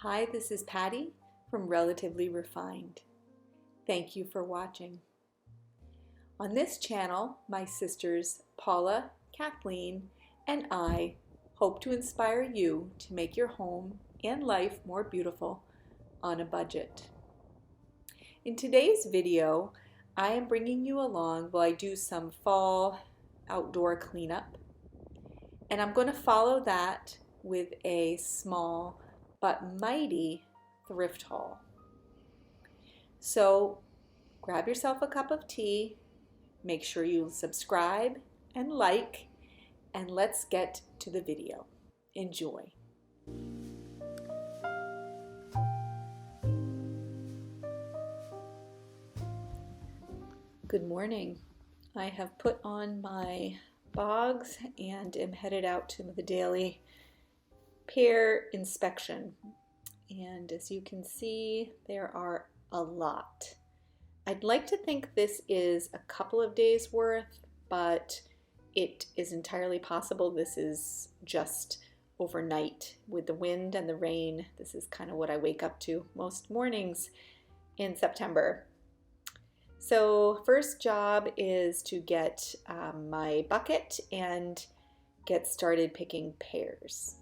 Hi, this is Patty from Relatively Refined. Thank you for watching. On this channel, my sisters Paula, Kathleen, and I hope to inspire you to make your home and life more beautiful on a budget. In today's video, I am bringing you along while I do some fall outdoor cleanup, and I'm going to follow that with a small but mighty thrift haul. So grab yourself a cup of tea, make sure you subscribe and like, and let's get to the video. Enjoy. Good morning. I have put on my bogs and am headed out to the daily Pear inspection, and as you can see, there are a lot. I'd like to think this is a couple of days worth, but it is entirely possible this is just overnight. With the wind and the rain, this is kind of what I wake up to most mornings in September. So first job is to get my bucket and get started picking pears.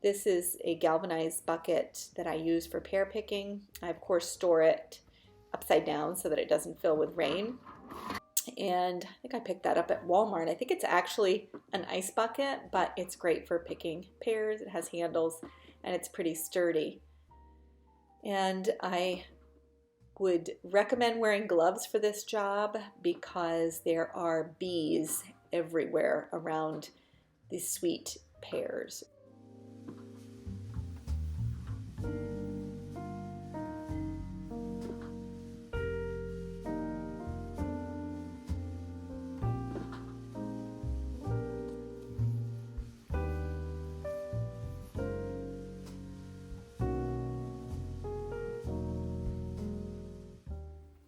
This is a galvanized bucket that I use for pear picking. I of course store it upside down so that it doesn't fill with rain. And I think I picked that up at Walmart. I think it's actually an ice bucket, but it's great for picking pears. It has handles and it's pretty sturdy. And I would recommend wearing gloves for this job because there are bees everywhere around these sweet pears.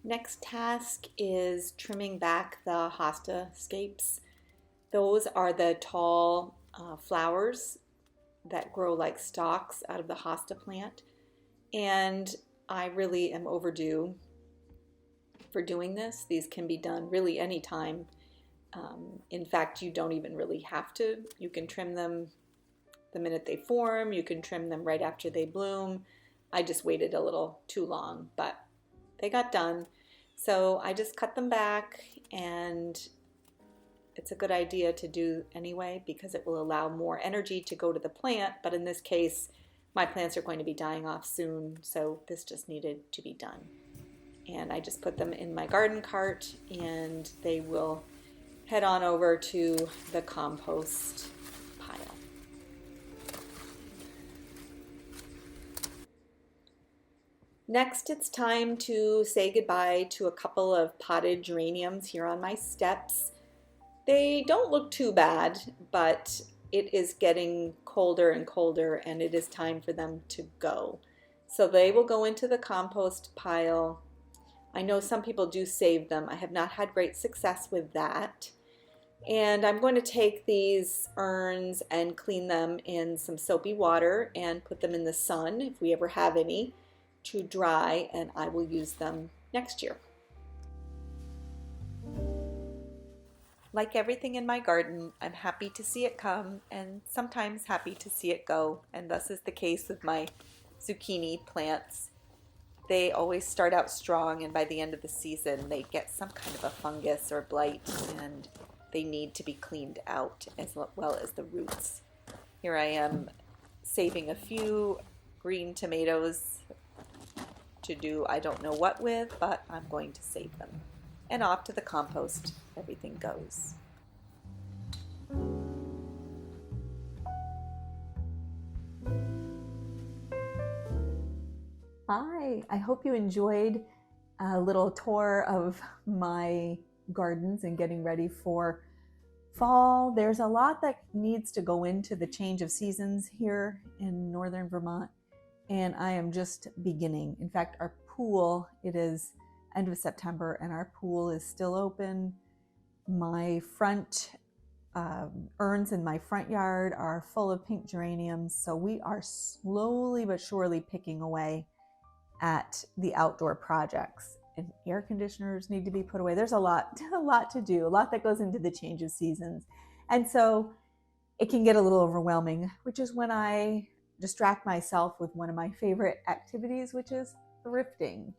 Next task is trimming back the Hosta scapes. Those are the tall flowers that grow like stalks out of the Hosta plant. And I really am overdue for doing this. These can be done really anytime. In fact, you don't even really have to. You can trim them the minute they form. You can trim them right after they bloom. I just waited a little too long, but they got done. So I just cut them back, and it's a good idea to do anyway because it will allow more energy to go to the plant. But in this case, my plants are going to be dying off soon, so this just needed to be done. And I just put them in my garden cart, and they will head on over to the compost pile. Next, it's time to say goodbye to a couple of potted geraniums here on my steps. They don't look too bad, but it is getting colder and colder, and it is time for them to go. So they will go into the compost pile. I know some people do save them. I have not had great success with that. And I'm going to take these urns and clean them in some soapy water and put them in the sun, if we ever have any, to dry, and I will use them next year. Like everything in my garden, I'm happy to see it come and sometimes happy to see it go, and thus is the case with my zucchini plants. They always start out strong, and by the end of the season they get some kind of a fungus or blight, and they need to be cleaned out as well as the roots. Here I am saving a few green tomatoes to do I don't know what with, but I'm going to save them. And off to the compost everything goes. Hi, I hope you enjoyed a little tour of my gardens and getting ready for fall. There's a lot that needs to go into the change of seasons here in northern Vermont, and I am just beginning. In fact, our pool, it is end of September and our pool is still open. My front urns in my front yard are full of pink geraniums, so we are slowly but surely picking away at the outdoor projects. And air conditioners need to be put away. There's a lot to do, a lot that goes into the change of seasons. And so it can get a little overwhelming, which is when I distract myself with one of my favorite activities, which is thrifting.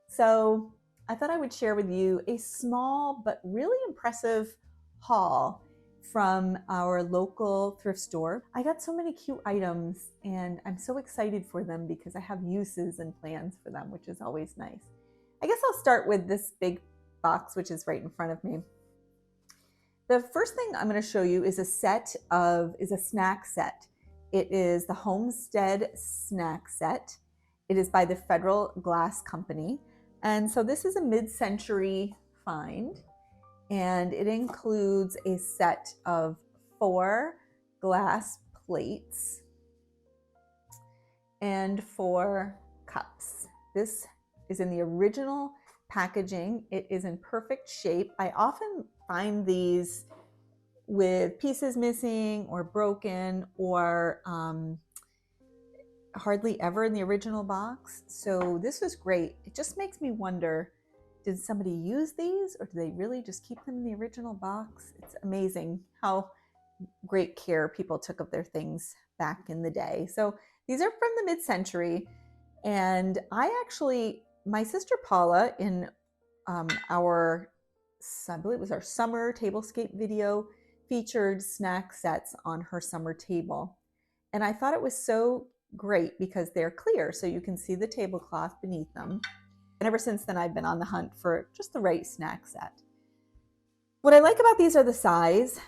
So I thought I would share with you a small but really impressive haul from our local thrift store. I got so many cute items and I'm so excited for them because I have uses and plans for them, which is always nice. I guess I'll start with this big box, which is right in front of me. The first thing I'm going to show you is a snack set. It is the Homestead Snack Set. It is by the Federal Glass Company. And so this is a mid-century find, and it includes a set of 4 glass plates and 4 cups. This is in the original packaging. It is in perfect shape. I often find these with pieces missing or broken or hardly ever in the original box. So this was great. It just makes me wonder, did somebody use these or do they really just keep them in the original box? It's amazing how great care people took of their things back in the day. So these are from the mid-century. And my sister Paula in I believe it was our summer tablescape video, featured snack sets on her summer table. And I thought it was so great because they're clear, so you can see the tablecloth beneath them. And ever since then, I've been on the hunt for just the right snack set. What I like about these are the size.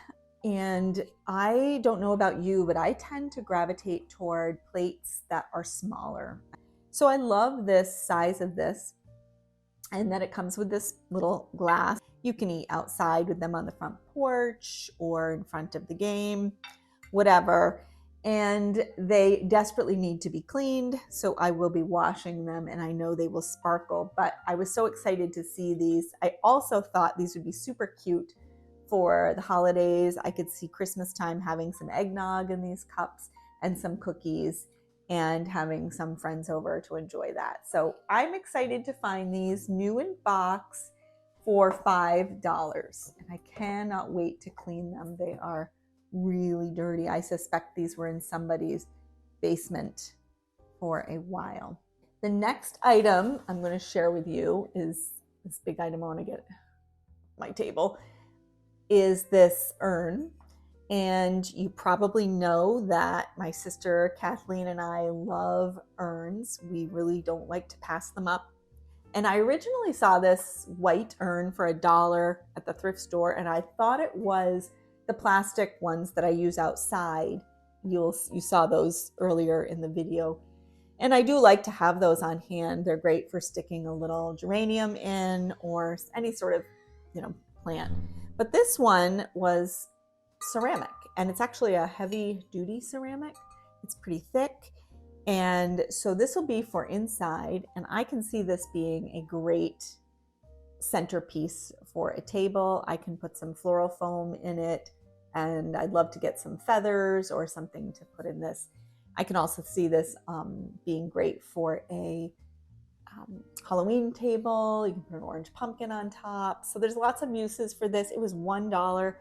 And I don't know about you, but I tend to gravitate toward plates that are smaller. So I love this size of this, and that it comes with this little glass. You can eat outside with them on the front porch or in front of the game, whatever. And they desperately need to be cleaned, so I will be washing them, and I know they will sparkle. But I was so excited to see these. I also thought these would be super cute for the holidays. I could see Christmas time having some eggnog in these cups and some cookies and having some friends over to enjoy that. So I'm excited to find these new in box for $5. And I cannot wait to clean them. They are really dirty. I suspect these were in somebody's basement for a while. The next item I'm going to share with you is this big item I want to get my table, is this urn. And you probably know that my sister Kathleen and I love urns. We really don't like to pass them up. And I originally saw this white urn for $1 at the thrift store, and I thought it was the plastic ones that I use outside. You saw those earlier in the video. And I do like to have those on hand. They're great for sticking a little geranium in or any sort of, plant. But this one was ceramic, and it's actually a heavy duty ceramic. It's pretty thick. And so this will be for inside, and I can see this being a great centerpiece for a table. I can put some floral foam in it, and I'd love to get some feathers or something to put in this. I can also see this being great for a Halloween table. You can put an orange pumpkin on top. So there's lots of uses for this. It was $1.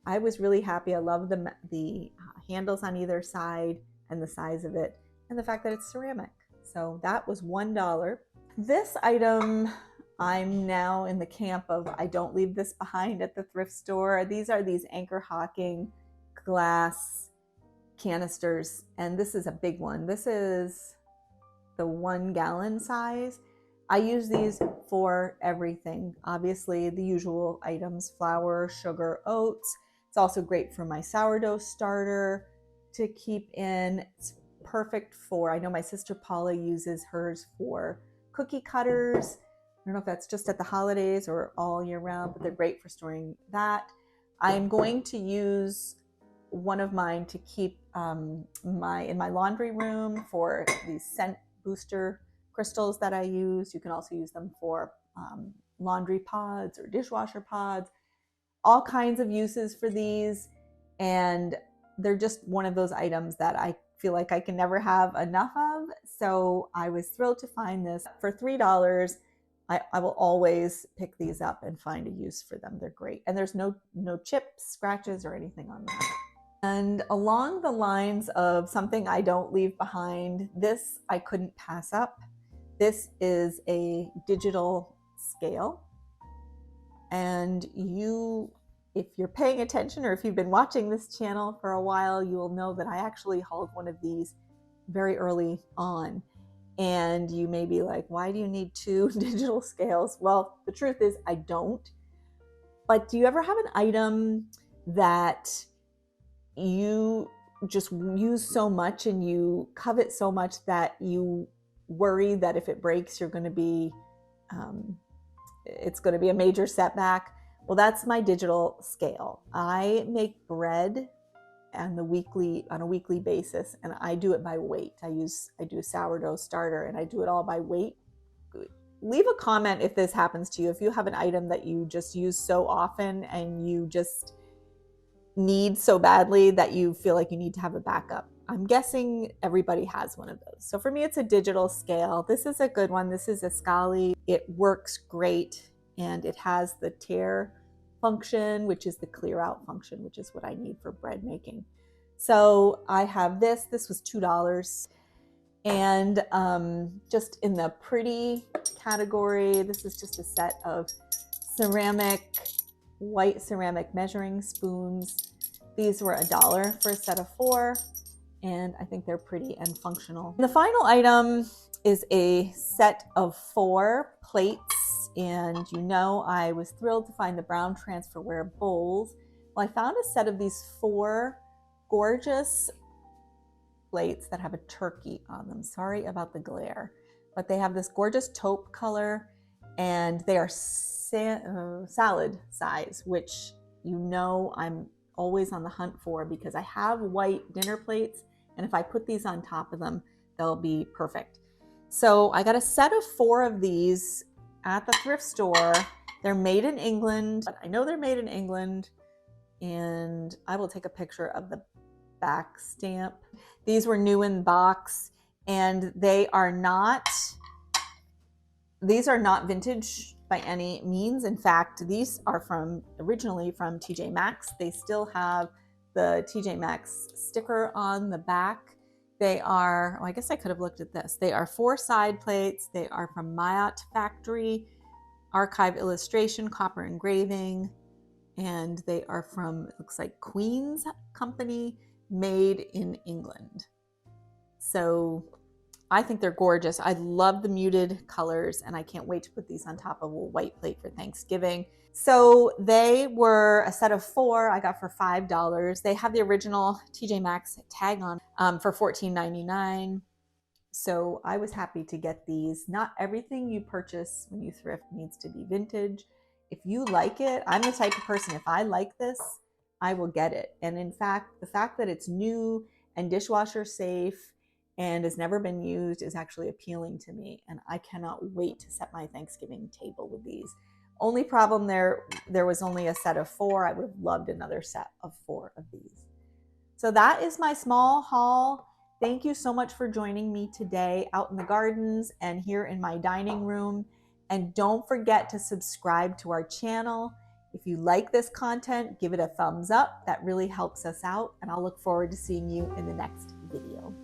I was really happy. I love the handles on either side and the size of it and the fact that it's ceramic. So that was $1. This item, I'm now in the camp of I don't leave this behind at the thrift store. These are these Anchor Hocking glass canisters, and this is a big one. This is the 1 gallon size. I use these for everything. Obviously, the usual items: flour, sugar, oats. It's also great for my sourdough starter to keep in. It's perfect for, I know my sister Paula uses hers for cookie cutters. I don't know if that's just at the holidays or all year round, but they're great for storing that. I'm going to use one of mine to keep in my laundry room for these scent booster crystals that I use. You can also use them for laundry pods or dishwasher pods. all kinds of uses for these, and they're just one of those items that I feel like I can never have enough of. So I was thrilled to find this for $3. I will always pick these up and find a use for them. They're great. And there's no chips, scratches, or anything on them. And along the lines of something I don't leave behind, this I couldn't pass up. This is a digital scale. And if you're paying attention, or if you've been watching this channel for a while, you will know that I actually hauled one of these very early on. And you may be like, why do you need 2 digital scales? Well, the truth is I don't. But do you ever have an item that you just use so much and you covet so much that you worry that if it breaks, it's going to be a major setback? Well, that's my digital scale. I make bread on a weekly basis, and I do it by weight. I do sourdough starter, and I do it all by weight. Leave a comment if this happens to you. If you have an item that you just use so often and you just need so badly that you feel like you need to have a backup. I'm guessing everybody has one of those. So for me, it's a digital scale. This is a good one. This is a Scali. It works great, and it has the tear function, which is the clear out function, which is what I need for bread making. So I have this. This was $2. And just in the pretty category, this is just a set of white ceramic measuring spoons. These were $1 for a set of 4, and I think they're pretty and functional. And the final item is a set of 4 plates, and I was thrilled to find the brown transferware bowls. Well, I found a set of these 4 gorgeous plates that have a turkey on them. Sorry about the glare, but they have this gorgeous taupe color, and they are salad size, which I'm always on the hunt for, because I have white dinner plates, and if I put these on top of them, they'll be perfect. So I got a set of 4 of these at the thrift store. They're made in England. I know they're made in England, and I will take a picture of the back stamp. These were new in box, and these are not vintage by any means. In fact, these are originally from TJ Maxx. They still have the TJ Maxx sticker on the back. They are, I guess I could have looked at this. They are 4 side plates. They are from Mayotte Factory, archive illustration, copper engraving, and they are from, it looks like, Queen's Company, made in England. So I think they're gorgeous. I love the muted colors, and I can't wait to put these on top of a white plate for Thanksgiving. So they were a set of 4 I got for $5. They have the original TJ Maxx tag on for $14.99. So I was happy to get these. Not everything you purchase when you thrift needs to be vintage. If you like it, I'm the type of person, if I like this, I will get it. And in fact, the fact that it's new and dishwasher safe and has never been used is actually appealing to me. And I cannot wait to set my Thanksgiving table with these. Only problem there was only a set of 4. I would have loved another set of 4 of these. So that is my small haul. Thank you so much for joining me today out in the gardens and here in my dining room. And don't forget to subscribe to our channel. If you like this content, give it a thumbs up. That really helps us out. And I'll look forward to seeing you in the next video.